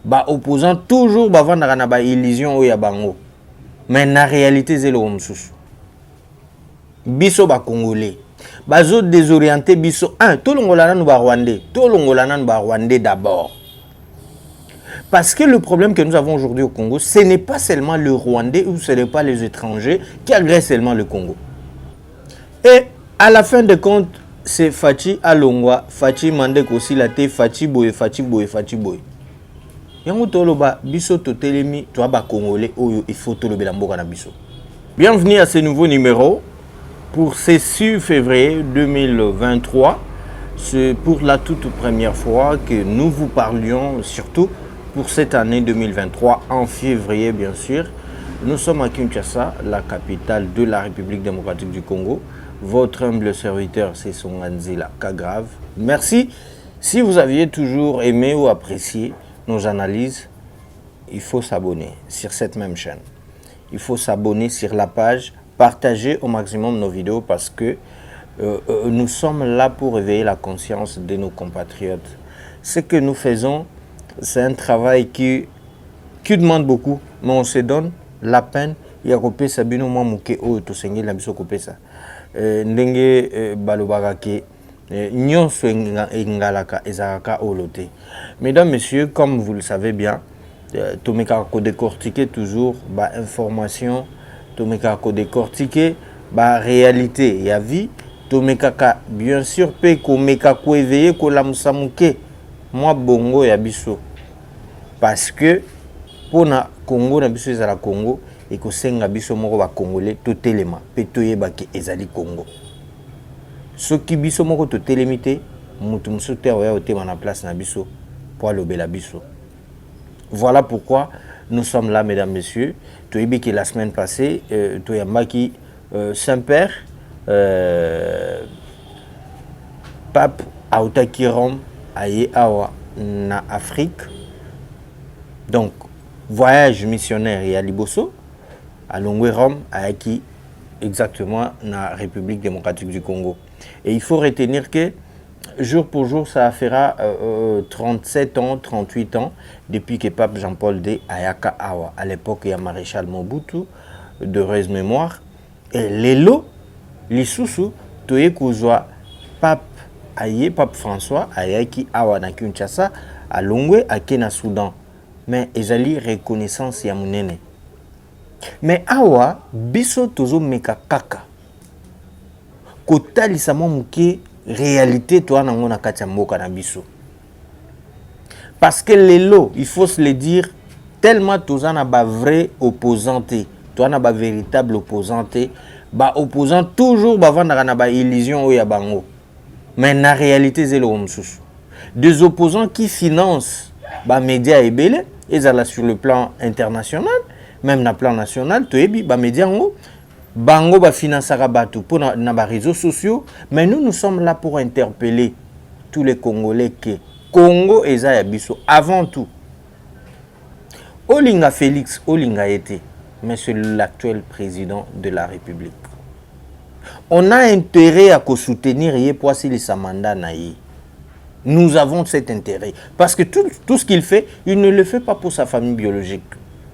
Ba opposant toujours ba vendre na ba illusion o ya bango. Mais na réalité c'est le msusu. Biso ba congolais. Bazo désorienté biso to longolana no ba rwandais, to longolana no ba rwandais d'abord. Parce que le problème que nous avons aujourd'hui au Congo, ce n'est pas seulement le Rwandais ou ce n'est pas les étrangers qui agressent seulement le Congo. Et à la fin de compte, c'est Fachi Alongwa, Fachi Mandek aussi la té, Fachi Boye, Fachi Boye, Fachi Boye. Yango toloba biso totelemi to ba congolais oyo il faut toloba la mboka na biso. Bienvenue à ce nouveau numéro pour ce 6 février 2023. C'est pour la toute première fois que nous vous parlions, surtout pour cette année 2023, en février bien sûr. Nous sommes à Kinshasa, la capitale de la République démocratique du Congo. Votre humble serviteur, c'est Songanzila Kagrave. Merci. Si vous aviez toujours aimé ou apprécié nos analyses, il faut s'abonner sur cette même chaîne. Il faut s'abonner sur la page, partager au maximum nos vidéos parce que nous sommes là pour éveiller la conscience de nos compatriotes. Ce que nous faisons, c'est un travail qui demande beaucoup, mais on se donne la peine. Il y a coupé ça, bino moi mouké o to sengi la biso coupé ça. Ndenge balobagake nyonso engalaka ezalaka olote. Mesdames, messieurs, comme vous le savez bien, tomeka ko décortiquer toujours ba information, tomeka ko décortiquer ba réalité ya vie, tomeka bien sûr pe ko meka ko éveiller ko la musamuke moi bongo ya biso. Parce que pour na Congo na biso ezala Congo et ko senga biso moko ba congolais to telema pe toyeba ke ezali Congo. Soki biso moko to telemite mutu musote oya otema na place na biso pour lobela biso. Voilà pourquoi nous sommes là, mesdames, messieurs. Toyebi que la semaine passée toyambaki Saint-Père Pape autaki Rome aye awa na Afrique. Donc voyage missionnaire et à Liboso à Longwe Rome ayaki exactement na République démocratique du Congo. Et il faut retenir que jour pour jour, ça fera 37 ans, 38 ans depuis que Pape Jean-Paul II ayaka awa. À l'époque, il y a Maréchal Mobutu, d'heureuse mémoire. Et Lelo, Lisusu, Toye Kouzwa, Pape Aye, Pape François, ayaki awa na Kinshasa, à Longwe, à Kena, Soudan. Mais ezali reconnaissance ya munene. Mais awa, biso tozo meka kaka. Kota lisama muke réalité toi nango na kati ya mboka na biso. Parce que lelo, il faut se le dire, tellement toza na ba vrai opposanté, toi na ba véritable opposanté, ba opposant toujours ba vendre na ba illusion o ya bango. Mais na réalité c'est le msusu. Des opposants qui financent ba médias ebele, ezala sur le plan international, même na plan national, toyebi ba médias ngo bango ba financera batu pour na ba réseaux sociaux, mais nous sommes là pour interpeller tous les Congolais que Congo eza ya biso avant tout. Olinga Félix, Olinga été, mais c'est l'actuel président de la République. On a intérêt à soutenir yé pour asili sa mandat na yé. Nous avons cet intérêt parce que tout ce qu'il fait, il ne le fait pas pour sa famille biologique,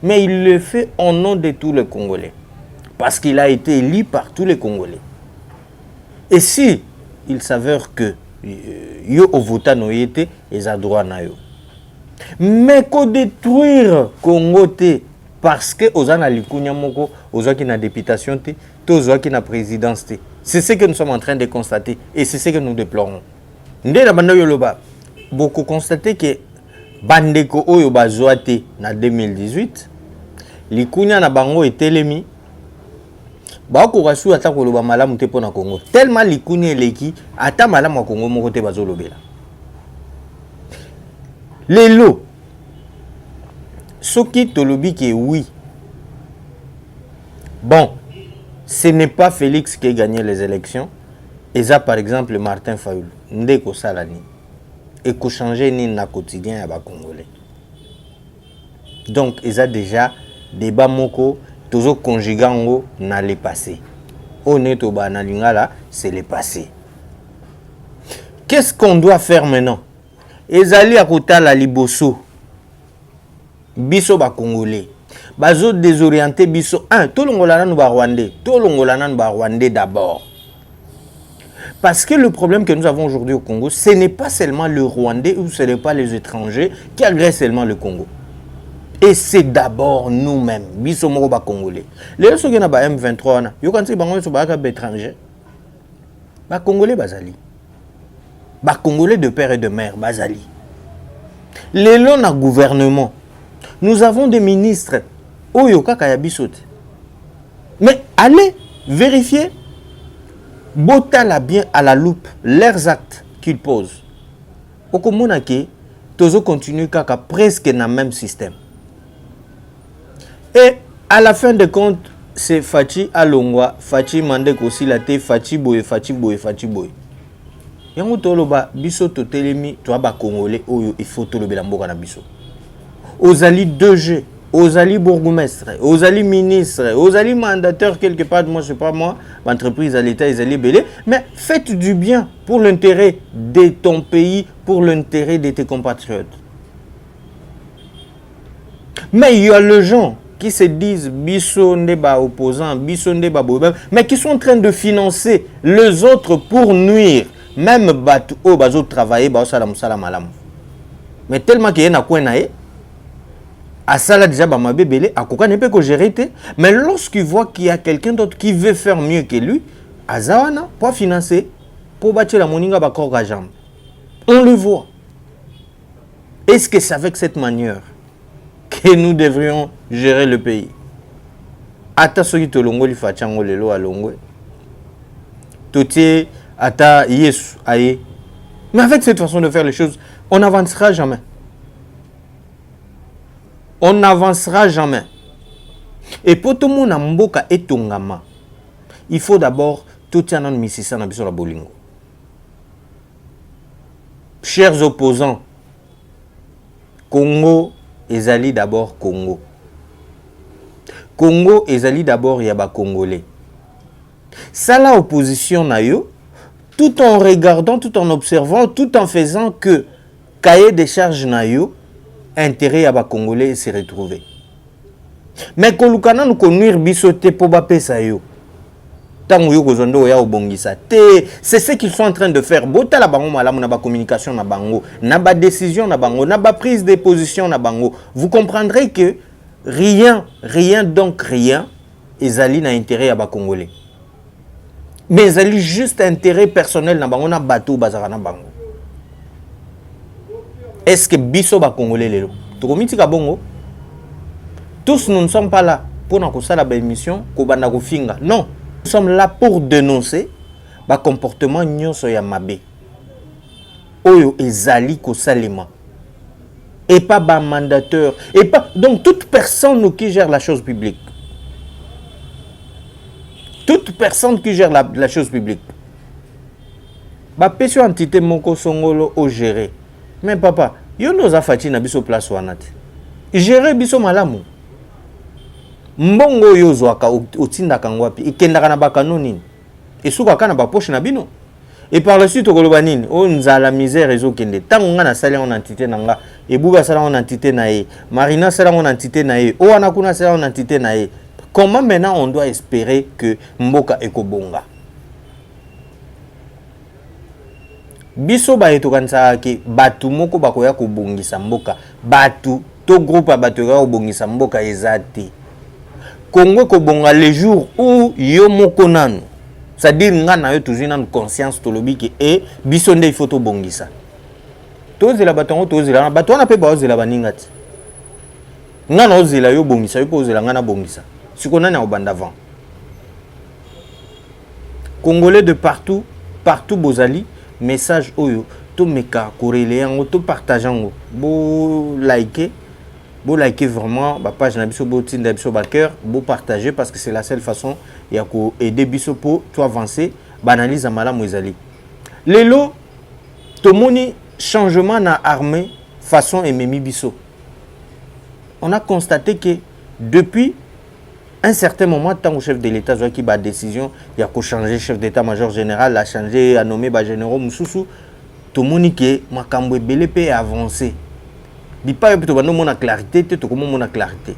mais il le fait au nom de tous les Congolais. Parce qu'il a été élu par tous les Congolais. Et si il s'avère que yo ovota noyete et a droit na yo. Mais ko détruire Congo te parce que ozana likunya moko, ozaki na députation te, tozaki na présidence te. C'est ce que nous sommes en train de constater et c'est ce que nous déplorons. Ndé na banda yo loba, beaucoup constaté que bandeko oyo bazwa te na 2018, likunya na bango etelemi. Bako rasu ata koloba malamu te pona Congo. Tellement likuni eleki ata malamu Congo moko te bazolobela. Lelo soki tolobi ke oui. Bon, ce n'est pas Félix qui a gagné les élections. Et ça par exemple Martin Fayulu. Ndeko salani. Et ko changer ni na quotidien ya ba Congolais. Donc ils a déjà débat moko toujours conjugango na le passé. Honnêtement, na lingala, c'est le passé. Qu'est-ce qu'on doit faire maintenant? Ezali akota la liboso. biso ba congolais bazo désorienter biso un to longola nanu ba rwandais to longola nanu ba rwandais d'abord. Parce que le problème que nous avons aujourd'hui au Congo, ce n'est pas seulement le Rwandais ou ce n'est pas les étrangers qui agressent seulement le Congo. Et c'est d'abord nous-mêmes, biso moko ba congolais. Les gens qui na ba M23 na, yo kanti bango so ba ka étranger. Ba congolais bazali. Ba congolais de père et de mère bazali. Les lots na gouvernement. Nous avons des ministres oyo kaka ya bisote. Mais allez vérifier botala bien à la loupe leurs actes qu'ils posent. Okomona ke tozo continue kaka presque dans le même système. Et à la fin de compte, c'est Fachi Alongwa, Fachi Mandek aussi la té, Fachi Boye, Fachi Boye, Fachi Boye. Yango toloba biso to telemi to ba congolais oyo il faut toloba mboka na biso. Ozali 2G, ozali bourgmestre, ozali ministre, ozali mandataire quelque part, moi je sais pas moi, l'entreprise à l'état ozali belé, mais faites du bien pour l'intérêt de ton pays, pour l'intérêt de tes compatriotes. Mais il y a les gens qui se disent biso ndeba opposants, biso ndeba bobem, mais qui sont en train de financer les autres pour nuire. Même batu o bazo travailler ba sala musala malamu. Mais tellement qu'il y a quoi naé à ça déjà ba mabébélé à koka ne peut que gérer té, mais lorsqu'il voit qu'il y a quelqu'un d'autre qui veut faire mieux que lui, azawana pour financer pour bâtir la moninga ba corps jambe. On le voit. Est-ce que c'est avec cette manière que nous devrions gérer le pays? Ata soki to longo li fachango lelo alongwe. Totie ata yesu aye. Mais avec cette façon de faire les choses, on n'avancera jamais. On n'avancera jamais. Et pour tout le monde mboka etongama, il faut d'abord tout tianan misisa na biso la bolingo. Chers opposants, Congo ezali d'abord Congo. Congo ezali d'abord yaba congolais. Ça la opposition na yo, tout en regardant, tout en observant, tout en faisant que cahier des charges na yo, intérêt yaba congolais se retrouver. Mais kolukana nous connuire bisote po ba pesa yo. Tango yo kozondo ya obongisa te, c'est ce qu'ils sont en train de faire. Bota la bango malamu na ba communication na bango, na ba décision na bango, na ba prise de position na bango. Vous comprendrez que rien ezali na intérêt ya ba congolais. Mais ezali juste intérêt personnel na bango na bateau bazara na bango. Est-ce que biso ba congolais lelo? Tokomiti ka bongo. Tous nous ne sommes pas là pour na kosala ba émission ko banda ko finga. Non. Nous sommes là pour dénoncer le comportement nyonso ya mabe. Oyo ezali ko salema. Et pas ba mandateur. Et pas donc toute personne qui gère la chose publique. Toute personne qui gère la chose publique. Ba peso entité moko songolo o gérer. Mais papa, yo noza fati na biso place wanate. Gérer biso malamu. Mbongo yo zwaka otinda kangwapi ikendaka na bakano nini esuka kana ba poche na bino et par la suite okoloba nini o nzala misère ezokende tango nga na sala on entité nanga ebuga sala on entité na ye marina sala on entité na ye o wana kuna sala on entité na ye. Comment maintenant on doit espérer que mboka ekobonga? Biso ba etokanisa ke batu moko bakoya kobongisa mboka batu to groupe batu ya kobongisa mboka ezate Congo kobonga le jour où yo moko nanu, c'est-à-dire nga na yo toujours na conscience to lobiki et biso nde il faut to bongisa. Tozela batongo tozela bato na pe ba ozela baningati. Nga na ozela yo bongisa yo ozela nga na bongisa. Sikona na obanda avant. Congolais de partout bozali message oyo to meka korele yango to partager yango bo liker. Vous likez vraiment la page na biso botinda biso ba cœur, vous partagez parce que c'est la seule façon ya ko aider biso pour to avancer, banalise malamu ezali. Lelo tomoni changement na armée façon ememi biso. On a constaté que depuis un certain moment tant que chef de l'état qui ba décision, ya ko changer chef d'état-major général, a changer, a nommer ba généraux mususu, tomoni que makambo ebele pe avancer. bipa plutôt na clarté te to comment na clarté.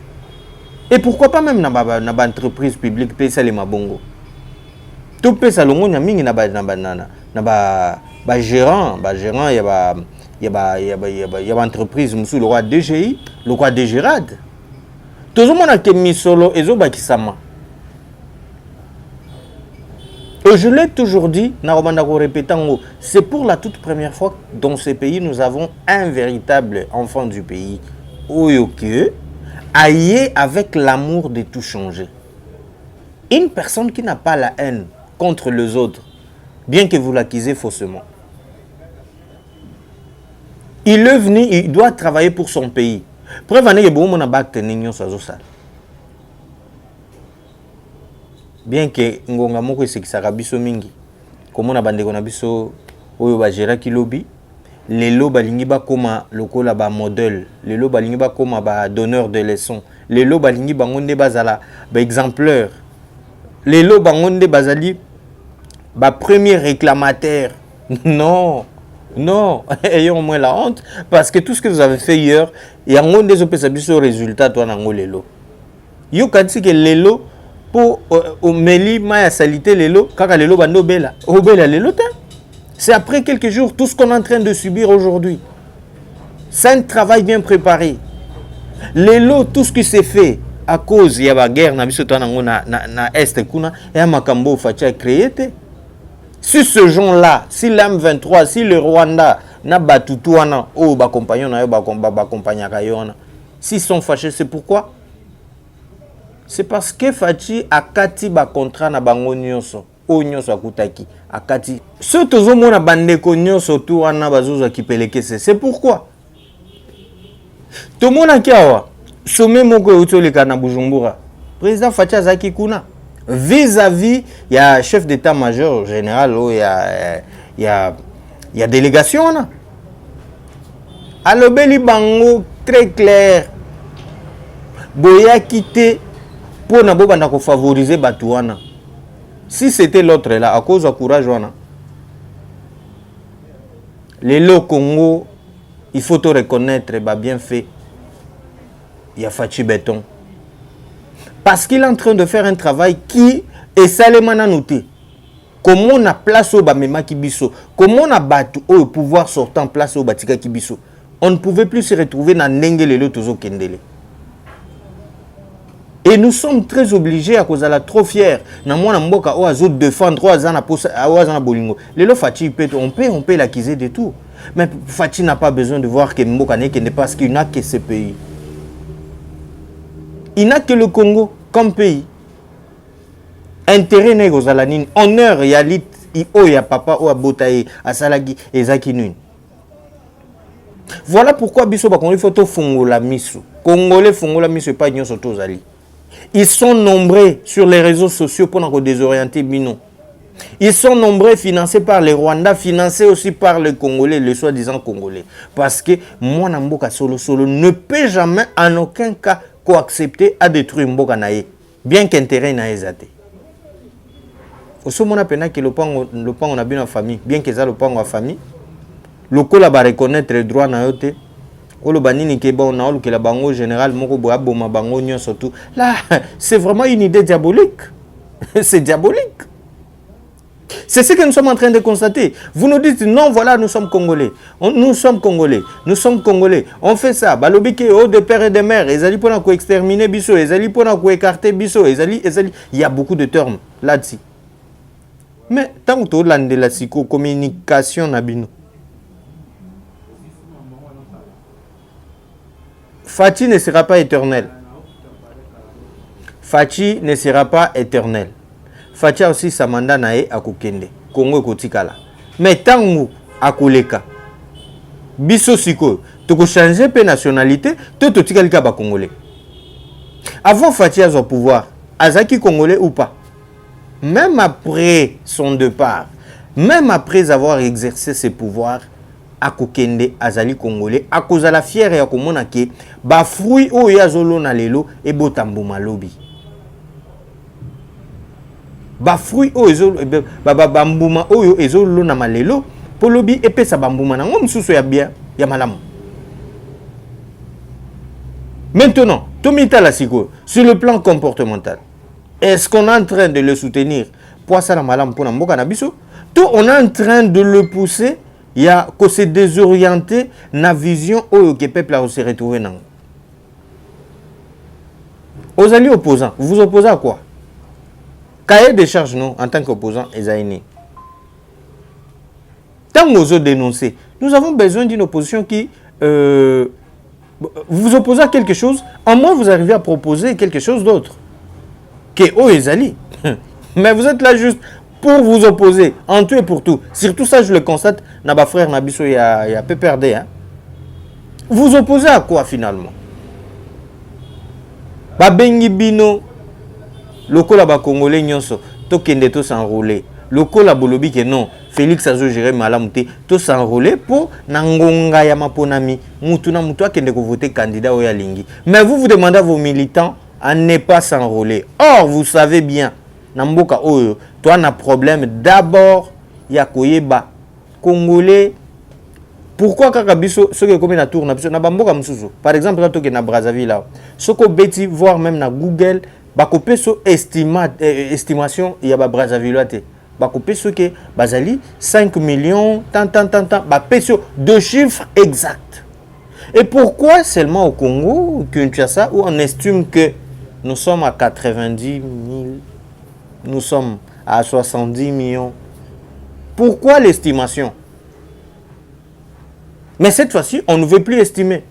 Et pourquoi pas même na ba entreprise publique pesa les mabongo. Tout pesa longo nya mingi na ba gérant il y a entreprise musu le roi DGI, le roi DGRAD. Tout le monde a que misolo ezo bakisama. Et je l'ai toujours dit, c'est pour la toute première fois dans ce pays, nous avons un véritable enfant du pays, Oyoke, aillé avec l'amour de tout changer. Une personne qui n'a pas la haine contre les autres, bien que vous l'accusez faussement. Il est venu, il doit travailler pour son pays. Preuve, il y a beaucoup de bien que ngonga moko esekisaka biso mingi komona bandeko na biso oyo bageraki lobi lelo balingi bakoma lokola ba modèle lelo balingi bakoma ba donneur de leçons lelo balingi bango nde bazala ba exemplaire lelo bango nde bazali ba premier réclamateur. Non, ayons au moins la honte parce que tout ce que vous avez fait hier yango nde zopesa biso résultat toi nango lelo yo kanti que lelo pour Meli Maya Salité Lelo, Kaka Lelo Bando Bela. Obela Lelo. C'est après quelques jours tout ce qu'on est en train de subir aujourd'hui. C'est un travail bien préparé. Lelo, tout ce qui s'est fait à cause il y a la guerre na Est kuna et Makambo Fatia créé. Si ce gens-là, si l'M23, si le Rwanda na batutouana ou ba compagnon na ba compagnon kayona, s'ils sont fâchés, c'est pourquoi? C'est parce que Fachi a kati ba contrat na bango nyonso o nyonso akutaki akati ce tozo mona bandeko nyonso tu wana bazozo kipeleke c'est pourquoi to mona kiawa sommet moko utoleka na Bujumbura président Fachi azaki kuna vis-à-vis ya chef d'état-major général o ya délégation na alobeli bango très clair boya quitté pour ne favoriser Batouana. Si c'était l'autre là, à cause de courage, les lots Congo, il faut te reconnaître, bien fait. Il y a Fachi Béton. Parce qu'il est en train de faire un travail qui est salement noté. Comment on a place au Bamema Kibiso, comment on a battu au pouvoir sortant place au Batika Kibiso. On ne pouvait plus se retrouver dans Nengele le Tozo Kendele. Et nous sommes très obligés à cause de la trop fière. Na mwana mboka o azo défendre 3 ans na bolingo. Lelo Fachi on peut l'accuser de tout. Mais Fachi n'a pas besoin de voir que mboka n'est parce qu'il n'a que ce pays. Il n'a que le Congo comme pays. Intérêt n'est aux alanines, honneur yalit ya papa o abotaye asalagi ezaki nune. Voilà pourquoi biso ba il faut to fongola miso. Congolais fongola miso pas nyonso to zali. Ils sont nombreux sur les réseaux sociaux pour nous désorienter Bino. Ils sont nombreux financés par les Rwandais, financés aussi par les Congolais, les soi-disant Congolais. Parce que moi, Mboka solo ne peut jamais en aucun cas co-accepter à détruire Mboka Naye, bien qu'intérêt n'a été. Aussi, on a peine que le pan on a bien en famille, bien que ça le pan en famille, le col va reconnaître les droits na yote. Là, c'est vraiment une idée diabolique. C'est diabolique. C'est ce que nous sommes en train de constater. Vous nous dites, non, voilà, nous sommes Congolais. Nous sommes Congolais. Nous sommes Congolais. On fait ça. Balobike, oh, de père et de mère. Ils allaient pour exterminer Bisso. Ils allaient pour écarter Bisso. Il y a beaucoup de termes là-dessus. Mais tant que tu as de la psycho-communication, Nabino. Fachi ne sera pas éternel. Fachi ne sera pas éternel. Fachi a aussi sa mandat nae à Kokende. Congo Kotikala. Mais tant que Akoleka, Bisso Siko, tu peux changer de nationalité, tu peux changer de Congolais. Avant Fachi a son pouvoir, Azaki Congolais ou pas. Même après son départ, même après avoir exercé ses pouvoirs, à Kokende azali Congolais à cause de la fière et à komona ke ba fruit o ya zolo na lelo e botambo malobi ba fruit o ezolo ba mbuma oyo ezolo na malelo polobi epesa bambuma na ngom susu ya bien ya malamu Maintenant, Tomita Lassiko, sur le plan comportemental, est-ce qu'on est en train de le soutenir pour ça, on est en train de le pousser, il y a que se désorienter la vision où le peuple a se retrouvé. Aux alliés opposants, vous vous opposez à quoi? Cahier des charges, non, en tant qu'opposant, Ezaïni. Tant que nous dénoncer, nous avons besoin d'une opposition qui... vous vous opposez à quelque chose, en moins vous arrivez à proposer quelque chose d'autre. Que oh Ezali. Mais vous êtes là juste pour vous opposer, en tout et pour tout. Surtout ça, je le constate, Naba frère Nabiso, il y a PPRD. Hein. Vous opposez à quoi finalement? Babengi bino, lokola ba Congolais nyonso, to kende to s'enrouler. Lokola bolobi que non, Félix Azo géré malamute, to s'enrouler pour nangonga ya maponami, mutu na mutu akende ko voter candidat oya lingi. Mais vous demandez à vos militants à ne pas s'enrouler. Or, vous savez bien, Namboka Oyo, toi, on a problème. D'abord, il y a Koyeba, Congolais. Pourquoi Kakabiso, ce qui est comme na tour, par exemple, quand tu es na Brazzaville, ce que Betty, voire même na Google, bakopé so estimation, il y a Brazzaville. Bakopé ce que Bazali, 5 millions, tant, de chiffres exacts. Et pourquoi seulement au Congo, Kinshasa, où on estime que nous sommes à 90 000, nous sommes à 70 millions. Pourquoi l'estimation? Mais cette fois-ci, on ne veut plus estimer.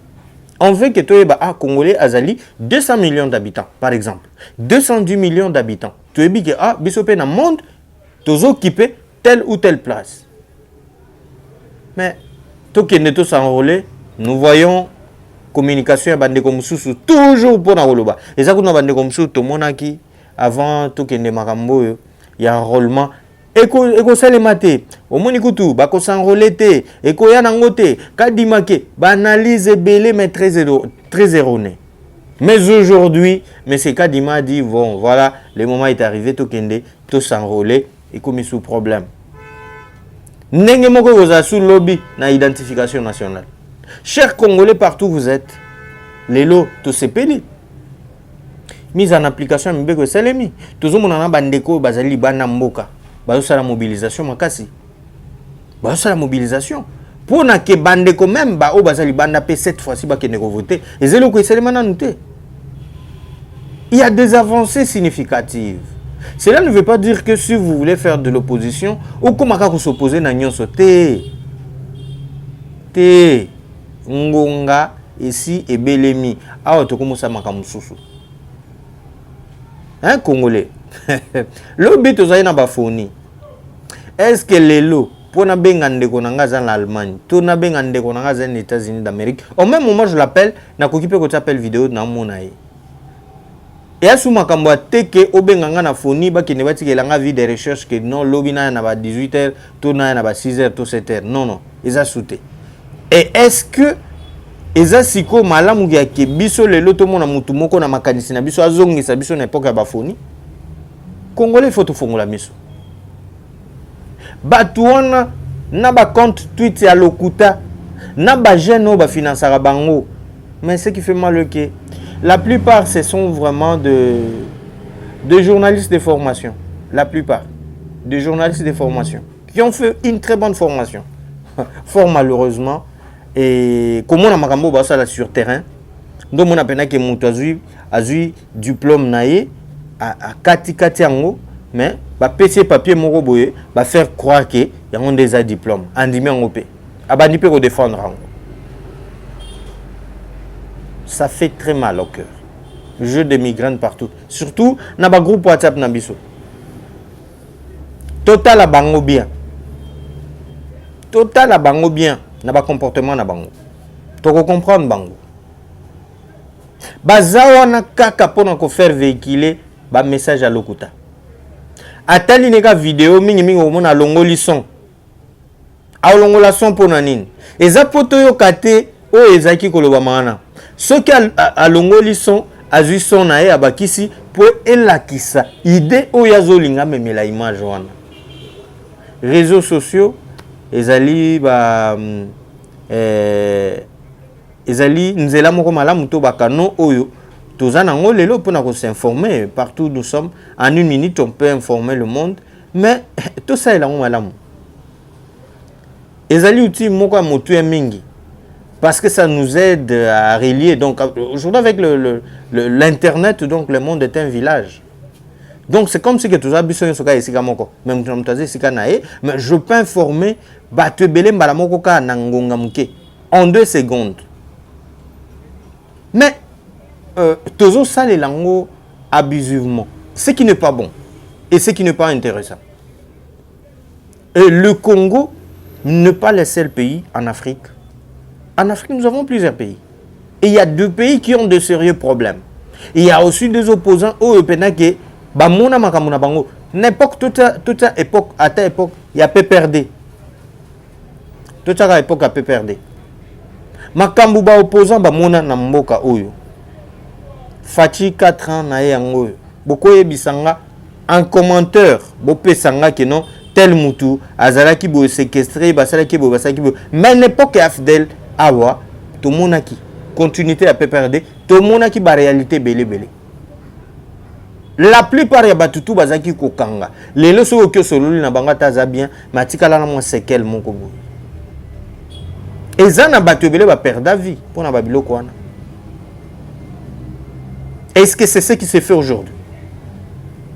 On veut que tu aies Congolais Azali 200 millions d'habitants, par exemple. 210 millions d'habitants. Tu es dit que Bissopé dans le monde, tu as occupé telle ou telle place. Mais, tu qui es s'enrôler, nous voyons communication à bande comme sous toujours pour na woloba. Et ça qu'on a bande comme sous tout monaki avant tout que ne makambo il y a enrôlement eko salemate au monikutu ba ko s'enrôler eko ya nangote kadimake ba analyse belé mais très erroné. Mais aujourd'hui, monsieur Kadima dit bon voilà, le moment est arrivé tout kende tout s'enrôler et comme sous problème. Nenge moko vous sous lobby na identification nationale. Chers Congolais, partout où vous êtes, les lots, tous ces pays, mise en application, Mbeko Salemi, tous les gens bandeko, bazali banamboka, bazosa la mobilisation, makasi, bazosa la mobilisation. Pour na ke bandeko même, ba o bazali bandapé cette fois-ci, ba ke neko voter, et zelo ko salema na noté. Il y a des avancées significatives. Cela ne veut pas dire que si vous voulez faire de l'opposition, ou comment vous s'opposer na nyon soté, Ngonga ici et Belemi. Ah, tu commences à makamususu. Hein, Congolais? Le but aux aïna bafoni. Est-ce que les lots pour na bengande konanga en Allemagne, tout na bengande konanga en États-Unis d'Amérique. Au même moment, je l'appelle, na kokipe ko t'appelle vidéo na monaï. Et à ce moment, teke obenganga na foni ba kine bati kelanga vie de recherche que non lobina na ba 18h, tout na ba 6h, tout 7h. Non, ils a sauté. Et est-ce que eza siko malamu ya ke biso lelo to mona mutu moko na makanisi na biso azongisa biso na époque ya bafoni? Congolais faut to fongola miso. Batuana na ba compte tweet ya lokuta na ba jeune ba financera bango. Mais ce qui fait mal que la plupart ce sont vraiment de journalistes de formation. La plupart de journalistes de formation qui ont fait une très bonne formation. Fort malheureusement. Et comment on a makambo basa sur terrain, donc on a peine que mon azui diplôme naé à kati ango, mais ba PC papier moko boye ba faire croire que y a des diplômes andimi en op abandi pe ko défendre ango. Ça fait très mal au cœur. Jeu de migraines partout, surtout na ba groupe WhatsApp na biso. Total a bango bien. Total a bango bien. Na ba comportement na bango. Toko comprendre bango. Bazawa na kaka pona ko faire véhiculer ba message à lokuta. Atali neka vidéo mingi omona longoli son. A longola son pona nini. Eza poto yo kate o ezaki koloba mana. Soki a longoli son azui son na ye abakisi po elakisa idée o yazolinga memela image wana. Réseaux sociaux ezali ezali nzela moko malamu to bakano oyo toza nango lelo pona ko s'informer partout nous sommes en une minute on peut informer le monde mais tout ça elango malamu ezali outil moko motu ya mingi parce que ça nous aide à relier donc aujourd'hui avec l'internet donc le monde est un village. Donc c'est comme si que tu as besoin de ce cas ici moko même tu as ici mais je peux informer battu belé mbala moko ka nangonga muke en 2 secondes. Mais toujours ça les langues abusivement, ce qui n'est pas bon et ce qui n'est pas intéressant. Et le Congo n'est pas le seul pays en Afrique. En Afrique, nous avons plusieurs pays. Et il y a 2 pays qui ont de sérieux problèmes. Il y a aussi des opposants au EPNAK. N'importe toute époque, à ta époque, il y a PPRD. Toute époque à PPRD. Makambu ba opposant ba mona na mboka oyo. Fati 4 ans na yango. Boko yebisanga en commentaire, bo pesanga que non tel mutu azalaki bo séquestré basalaki bo mais l'époque AFDEL awa to monaki continuité à PPRD to monaki ba réalité belé. La plupart ya batutu bazaki kokanga. Lelo so okyo sololi na banga taza bien, matikala na mo séquelle moko bo. Ezana batu belé ba perdre vie pour na babiloko wana. Est-ce que c'est ce qui se fait aujourd'hui?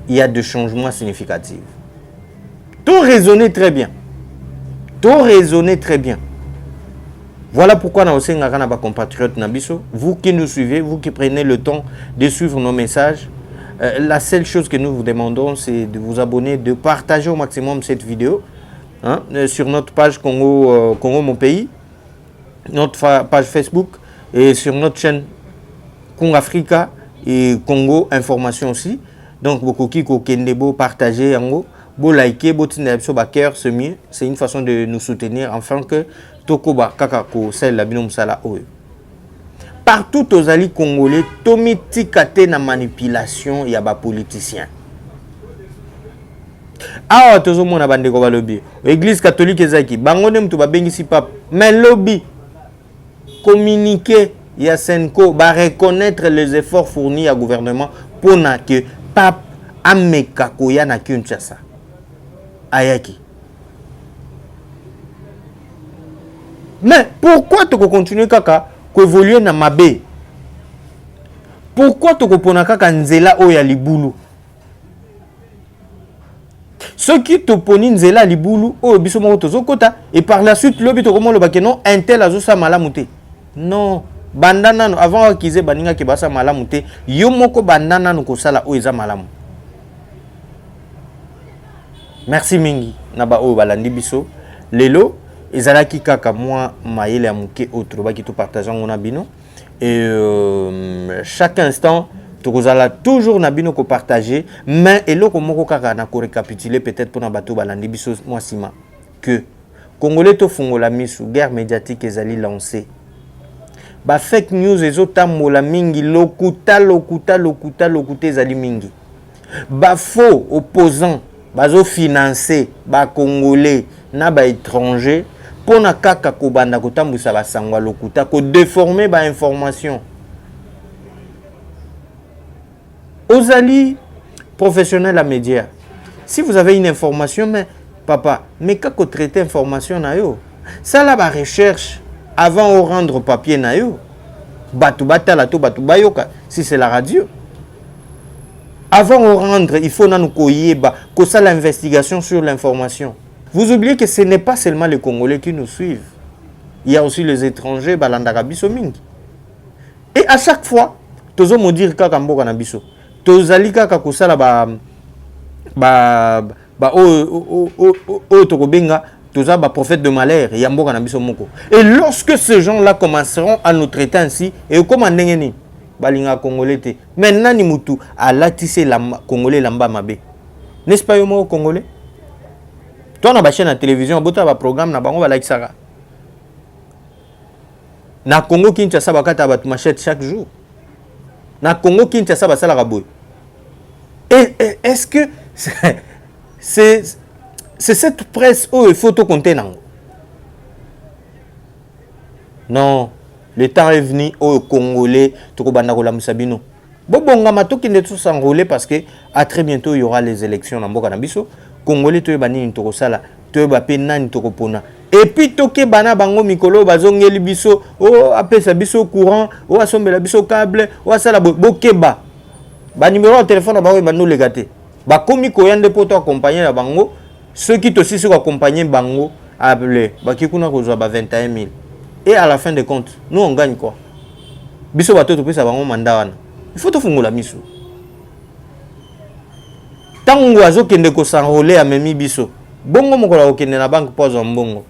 Il y a des changements significatifs. Tout raisonner très bien. Tout raisonner très bien. Voilà pourquoi nous aussi nos compatriotes Nabiso, vous qui nous suivez, vous qui prenez le temps de suivre nos messages, la seule chose que nous vous demandons, c'est de vous abonner, de partager au maximum cette vidéo sur notre page Congo, Congo Mon Pays, notre page Facebook et sur notre chaîne Congo Africa et Congo Information aussi. Donc, beaucoup qui kokendebo partager yango, bo liker, bo tinebso ba cœur, c'est mieux. C'est une façon de nous soutenir afin que tokoba kakako sel la binom sala oyo. Partout aux alliés congolais, tomi tikate na manipulation ya ba politiciens. Awa tozo mona bande ko ba lobby. Église catholique ezaki bango nem to ba bengisi pape, mais lobby communiquer ya Senko ba reconnaître les efforts fournis au gouvernement pour na que pape ameka koya na Kinshasa ayaki. Mais pourquoi tu continues kaka ko évoluer na mabe? Pourquoi tu pona kaka nzela oya libulu? Ceux qui te poni nzela libulu o biso mo tozo kota et par la suite lobi to komo lo bakeno intel azo sa malamuté. Non, bandana no avant qu'ils baninga ke basa malamu te yo moko bandana no kosala o eza malamu. Merci mingi na ba o balandi biso lelo ezalaki kaka moi mayele ya muke autre ba ki to partageant ngona bino et chaque instant tokozala toujours na bino ko partager mais eloko moko kaka na ko récapituler peut-être pour na bato balandi biso moi sima que congolais to fungola misu guerre médiatique ezali lancée. Ba fake news ezotambola mingi lokuta ezali mingi. Ba faux opposants bazo financer ba congolais na ba étranger pona kaka ko banda kotambusa ba sangwa lokuta ko déformer ba information. Aux alliés professionnels à médias, si vous avez une information mais papa, mais kako traiter information na yo, ça la ba recherche avant de rendre papier na yo, batu batala to batu bayoka si c'est la radio. Avant de rendre, il faut nous koyeba que ça l'investigation sur l'information. Vous oubliez que ce n'est pas seulement les Congolais qui nous suivent. Il y a aussi les étrangers balandaka biso mingi. Et à chaque fois, tozo mo dire kaka mboka na biso. Tozali kaka kosala o tokobenga toza ba prophète de malheur ya mboka na biso moko. Et lorsque ces gens-là commenceront à nous traiter ainsi et comme ndengeni balinga congolais te. Maintenant ni mutu a latissé la congolais lamba mabe. N'est-ce pas yo mo congolais? Toi na ba chaîne à télévision bota ba programme na bango ba like saka. Na Congo Kinshasa bakata ba machette chaque jour. Na Congo Kinshasa ba sala boy. Et est-ce que c'est cette presse où il faut tout compter non. Non, Le temps est venu au Congolais, Tokobanda Kolamusa bino. Bobongama tokende tous s'enrôler parce que à très bientôt il y aura les élections dans Mboka na biso. Congolais to bani ni tokosala, to ba pe nani tokopona. Et puis toke bana bango mikolo bazongeli biso, oh apesa biso courant, oh asombela biso câble, oh asala bokeba. Ba numéro de téléphone na bango banu legaté. Ba komi koyande poto accompagner la bango, ceux qui aussi se accompagner bango appelé, ba kikuna kozwa ba 21 000. Et à la fin de compte, nous on gagne quoi? Biso bato to pesa bango mandat wana. Il faut te fungola miso. Tango azokende ko s'enrôler a memi biso. Bongo mokola okende na banque pose en bongo.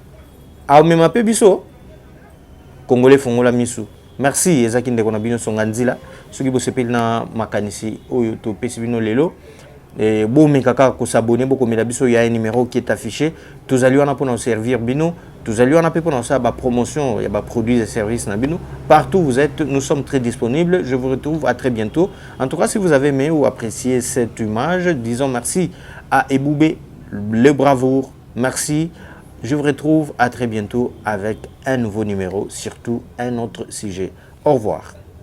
A mema pe biso. Congolais fungola miso. Merci ezaki ndeko na bino songanzila. Soki bo sepeli na makanisi oyo to pesi bino lelo. Et bon mekaka ko s'abonner boko mela biso il y a un numéro qui est affiché. Tous allons on pour nous servir bino. Tous allons on pour nous ça ba promotion, il y a ba produits et services na bino. Partout où vous êtes, nous sommes très disponibles. Je vous retrouve à très bientôt. En tout cas, si vous avez aimé ou apprécié cette image, disons merci à Eboubé le bravoure. Merci. Je vous retrouve à très bientôt avec un nouveau numéro, surtout un autre sujet. Au revoir.